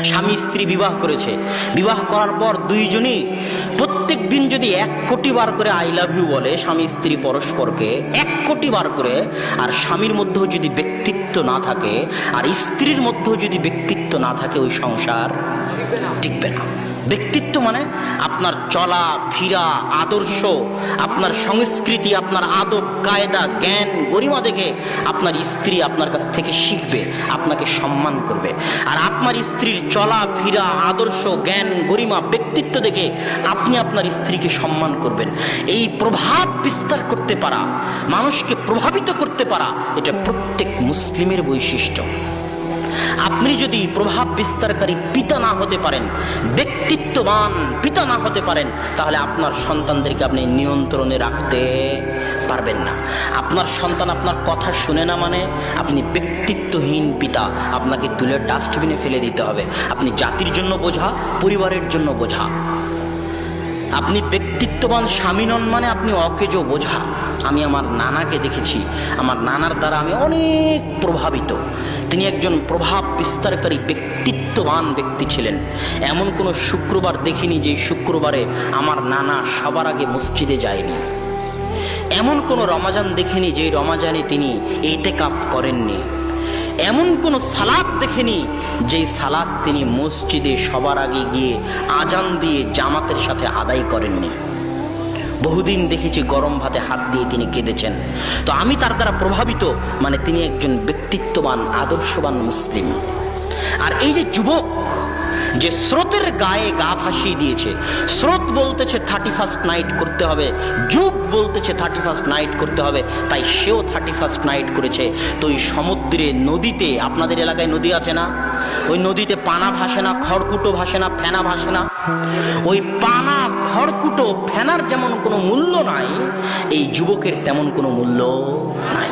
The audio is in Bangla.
স্বামী স্ত্রী বিবাহ করেছে, বিবাহ করার পর দুইজনই প্রত্যেক দিন যদি 1 কোটি বার করে আই লাভ ইউ বলে স্বামী স্ত্রী পরস্পরকে 1 কোটি বার করে, আর স্বামীর মধ্যেও যদি ব্যক্তিত্ব না থাকে আর স্ত্রীর মধ্যেও যদি ব্যক্তিত্ব না থাকে, ওই সংসার টিকবে না। ব্যক্তিত্ব মানে আপনার চলা ফিরা, আদর্শ, আপনার সংস্কৃতি, আপনার আদব কায়দা, জ্ঞান গরিমা দেখে আপনার স্ত্রী আপনার কাছ থেকে শিখবে, আপনাকে সম্মান করবে। আর আপনার স্ত্রীর চলা ফিরা, আদর্শ, জ্ঞান গরিমা, ব্যক্তিত্ব দেখে আপনি আপনার স্ত্রীকে সম্মান করবেন। এই প্রভাব বিস্তার করতে পারা, মানুষকে প্রভাবিত করতে পারা, এটা প্রত্যেক মুসলিমের বৈশিষ্ট্য। আপনি যদি প্রভাব বিস্তারকারী পিতা না হতে পারেন, ব্যক্তিত্ববান পিতা না হতে পারেন, তাহলে আপনার সন্তানদেরকে আপনি নিয়ন্ত্রণে রাখতে পারবেন না। আপনার সন্তান আপনার কথা শুনে না মানে আপনি ব্যক্তিত্বহীন পিতা, আপনাকে তুলে ডাস্টবিনে ফেলে দিতে হবে। আপনি জাতির জন্য বোঝা, পরিবারের জন্য বোঝা। আপনি ব্যক্তিত্ববান স্বামী নন মানে আপনি অকেজো বোঝা। আমি আমার নানাকে দেখেছি, আমার নানার দ্বারা আমি অনেক প্রভাবিত। তিনি একজন প্রভাব বিস্তারকারী ব্যক্তিত্ববান ব্যক্তি ছিলেন। এমন কোনো শুক্রবার দেখিনি যে শুক্রবারে আমার নানা সবার আগে মসজিদে যায়নি। এমন কোনো রমাজান দেখিনি যে রমাজানে তিনি ইতিকাফ করেননি। এমন কোনো সালাত দেখেনি যে সালাত তিনি মসজিদে সবার আগে গিয়ে আজান দিয়ে জামাতের সাথে আদায় করেননি। বহুদিন দেখেছি গরম ভাতে হাত দিয়ে তিনি কেঁদেছেন। তো আমি তার দ্বারা প্রভাবিত, মানে তিনি একজন ব্যক্তিত্ববান আদর্শবান মুসলিম। আর এই যে যুবক যে স্রোতের গায়ে গা ভাসিয়ে দিয়েছে, স্রোত বলতেছে 31st নাইট করতে হবে, যুগ বলতেছে 31st নাইট করতে হবে, তাই সেও 31st নাইট করেছে। তো ওই সমুদ্রে, নদীতে, আপনাদের এলাকায় নদী আছে না, ওই নদীতে পানা ভাসে না, খড়কুটো ভাসে না, ফেনা ভাসে না। ওই পানা, খড়কুটো, ফেনার যেমন কোনো মূল্য নাই, এই যুবকের তেমন কোনো মূল্য নাই।